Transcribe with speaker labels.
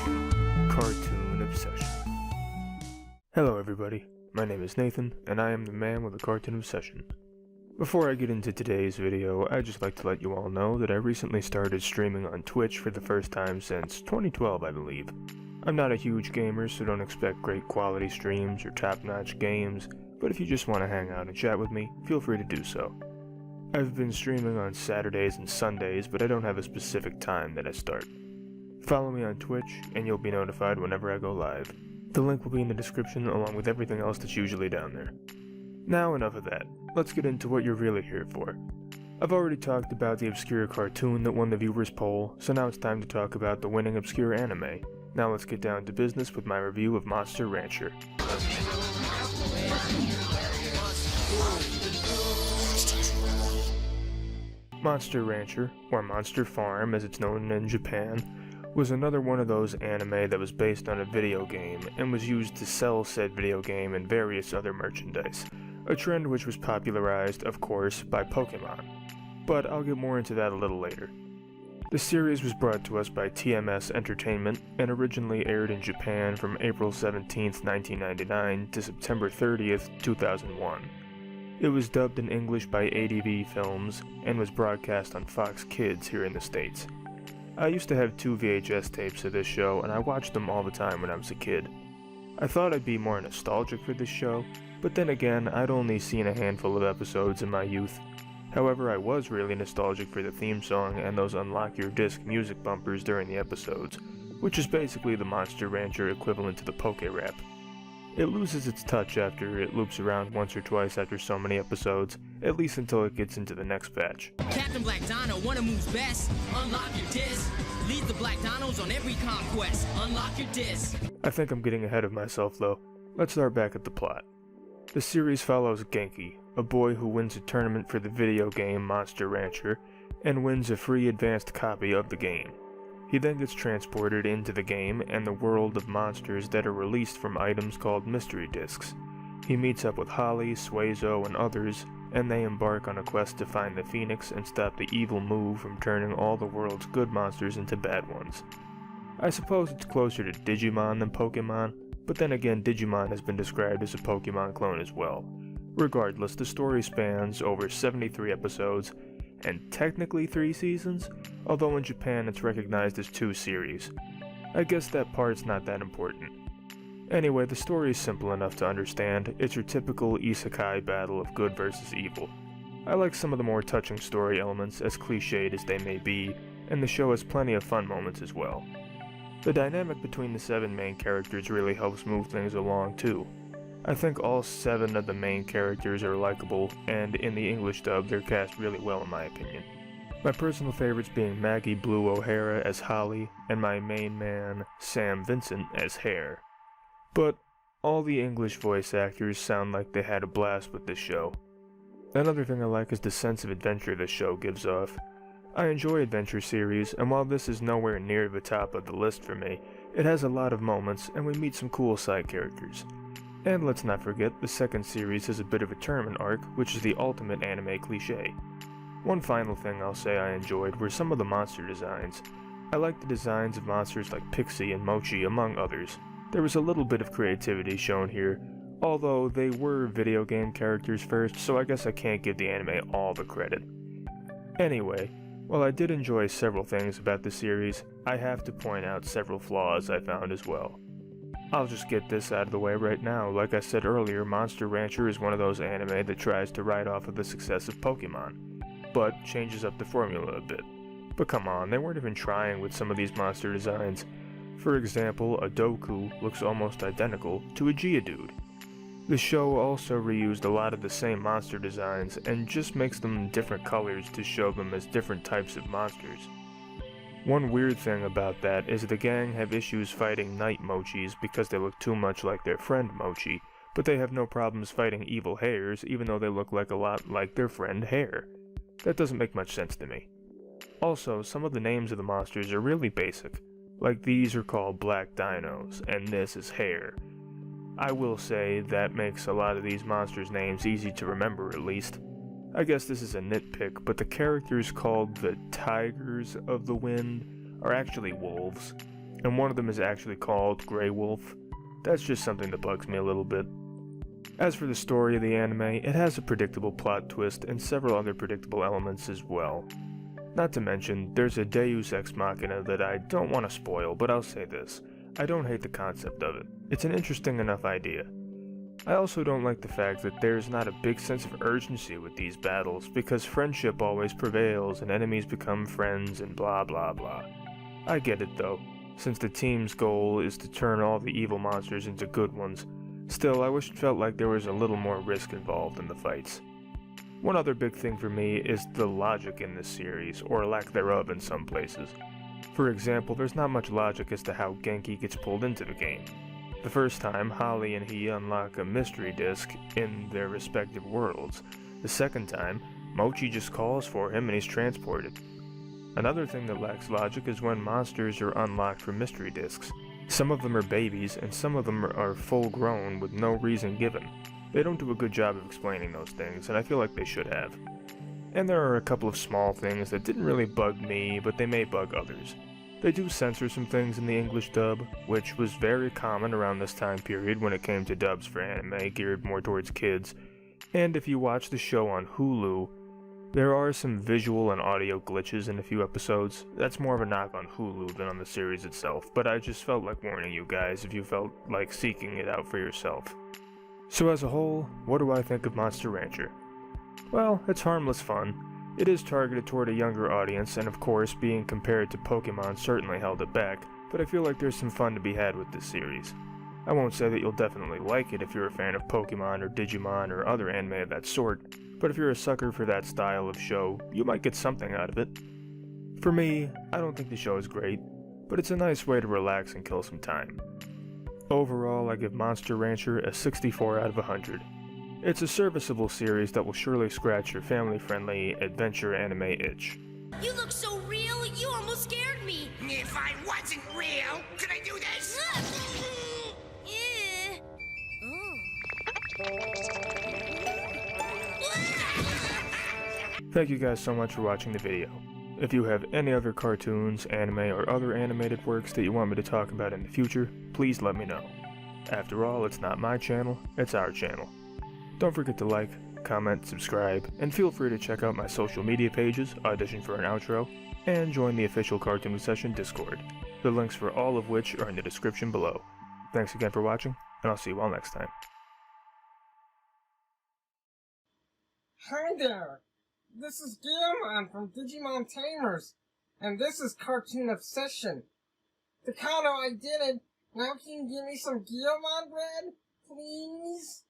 Speaker 1: Cartoon Obsession. Hello everybody, my name is Nathan, and I am the man with a cartoon obsession. Before I get into today's video, I'd just like to let you all know that I recently started streaming on Twitch for the first time since 2012, I believe. I'm not a huge gamer, so don't expect great quality streams or top-notch games, but if you just want to hang out and chat with me, feel free to do so. I've been streaming on Saturdays and Sundays, but I don't have a specific time that I start. Follow me on Twitch, and you'll be notified whenever I go live. The link will be in the description along with everything else that's usually down there. Now enough of that, let's get into what you're really here for. I've already talked about the obscure cartoon that won the viewers poll, so now it's time to talk about the winning obscure anime. Now let's get down to business with my review of Monster Rancher. Monster Rancher, or Monster Farm as it's known in Japan, was another one of those anime that was based on a video game and was used to sell said video game and various other merchandise, a trend which was popularized, of course, by Pokemon. But I'll get more into that a little later. The series was brought to us by TMS Entertainment and originally aired in Japan from April 17, 1999 to September 30th, 2001. It was dubbed in English by ADV Films and was broadcast on Fox Kids here in the States. I used to have 2 VHS tapes of this show and I watched them all the time when I was a kid. I thought I'd be more nostalgic for this show, but then again, I'd only seen a handful of episodes in my youth. However, I was really nostalgic for the theme song and those Unlock Your Disc music bumpers during the episodes, which is basically the Monster Rancher equivalent to the Poke Rap. It loses its touch after it loops around once or twice after so many episodes, at least until it gets into the next batch.
Speaker 2: Captain Black Dino, one of moves best. Unlock your disc. Lead the Black Dinos on every conquest. Unlock your disc.
Speaker 1: I think I'm getting ahead of myself though. Let's start back at the plot. The series follows Genki, a boy who wins a tournament for the video game Monster Rancher, and wins a free advanced copy of the game. He then gets transported into the game and the world of monsters that are released from items called mystery discs. He meets up with Holly, Suezo, and others, and they embark on a quest to find the Phoenix and stop the evil Moo from turning all the world's good monsters into bad ones. I suppose it's closer to Digimon than Pokemon, but then again Digimon has been described as a Pokemon clone as well. Regardless, the story spans over 73 episodes, and technically 3 seasons, although in Japan it's recognized as 2 series. I guess that part's not that important. Anyway, the story is simple enough to understand. It's your typical isekai battle of good versus evil. I like some of the more touching story elements, as cliched as they may be, and the show has plenty of fun moments as well. The dynamic between the 7 main characters really helps move things along too. I think all 7 of the main characters are likable, and in the English dub they're cast really well in my opinion. My personal favorites being Maggie Blue O'Hara as Holly, and my main man, Sam Vincent, as Hare. But all the English voice actors sound like they had a blast with this show. Another thing I like is the sense of adventure this show gives off. I enjoy adventure series, and while this is nowhere near the top of the list for me, it has a lot of moments and we meet some cool side characters. And let's not forget, the second series has a bit of a tournament arc, which is the ultimate anime cliche. One final thing I'll say I enjoyed were some of the monster designs. I liked the designs of monsters like Pixie and Mochi among others. There was a little bit of creativity shown here, although they were video game characters first, so I guess I can't give the anime all the credit. Anyway, while I did enjoy several things about the series, I have to point out several flaws I found as well. I'll just get this out of the way right now. Like I said earlier, Monster Rancher is one of those anime that tries to ride off of the success of Pokemon, but changes up the formula a bit. But come on, they weren't even trying with some of these monster designs. For example, a Doku looks almost identical to a Geodude. The show also reused a lot of the same monster designs and just makes them different colors to show them as different types of monsters. One weird thing about that is the gang have issues fighting Night Mochis because they look too much like their friend Mochi, but they have no problems fighting evil Hares even though they look like a lot like their friend Hare. That doesn't make much sense to me. Also, some of the names of the monsters are really basic, like these are called Black Dinos, and this is Hare. I will say that makes a lot of these monsters' names easy to remember at least. I guess this is a nitpick, but the characters called the Tigers of the Wind are actually wolves. and one of them is actually called Grey Wolf. That's just something that bugs me a little bit. As for the story of the anime, it has a predictable plot twist and several other predictable elements as well. Not to mention, there's a deus ex machina that I don't want to spoil, but I'll say this. I don't hate the concept of it. It's an interesting enough idea. I also don't like the fact that there's not a big sense of urgency with these battles, because friendship always prevails and enemies become friends and blah blah blah. I get it though, since the team's goal is to turn all the evil monsters into good ones. Still, I wish it felt like there was a little more risk involved in the fights. One other big thing for me is the logic in this series, or lack thereof in some places. For example, there's not much logic as to how Genki gets pulled into the game. The first time, Holly and he unlock a mystery disc in their respective worlds. The second time, Mochi just calls for him and he's transported. Another thing that lacks logic is when monsters are unlocked from mystery discs. Some of them are babies, and some of them are full grown with no reason given. They don't do a good job of explaining those things, and I feel like they should have. And there are a couple of small things that didn't really bug me, but they may bug others. They do censor some things in the English dub, which was very common around this time period when it came to dubs for anime geared more towards kids. And if you watch the show on Hulu, there are some visual and audio glitches in a few episodes. That's more of a knock on Hulu than on the series itself, but I just felt like warning you guys if you felt like seeking it out for yourself. So as a whole, what do I think of Monster Rancher? Well, it's harmless fun. It is targeted toward a younger audience, and of course, being compared to Pokemon certainly held it back, but I feel like there's some fun to be had with this series. I won't say that you'll definitely like it if you're a fan of Pokemon or Digimon or other anime of that sort, but if you're a sucker for that style of show, you might get something out of it. For me, I don't think the show is great, but it's a nice way to relax and kill some time. Overall, I give Monster Rancher a 64 out of 100. It's a serviceable series that will surely scratch your family-friendly adventure anime itch.
Speaker 3: You look so real, you almost scared me.
Speaker 4: If I wasn't real, could I do this?
Speaker 1: Thank you guys so much for watching the video. If you have any other cartoons, anime, or other animated works that you want me to talk about in the future, please let me know. After all, it's not my channel, it's our channel. Don't forget to like, comment, subscribe, and feel free to check out my social media pages, audition for an outro, and join the official Cartoon Session Discord, the links for all of which are in the description below. Thanks again for watching, and I'll see you all next time.
Speaker 5: Hi there! This is Guillemon from Digimon Tamers, and this is Cartoon Obsession. Takano, I did it! Now can you give me some Guillemon bread, please?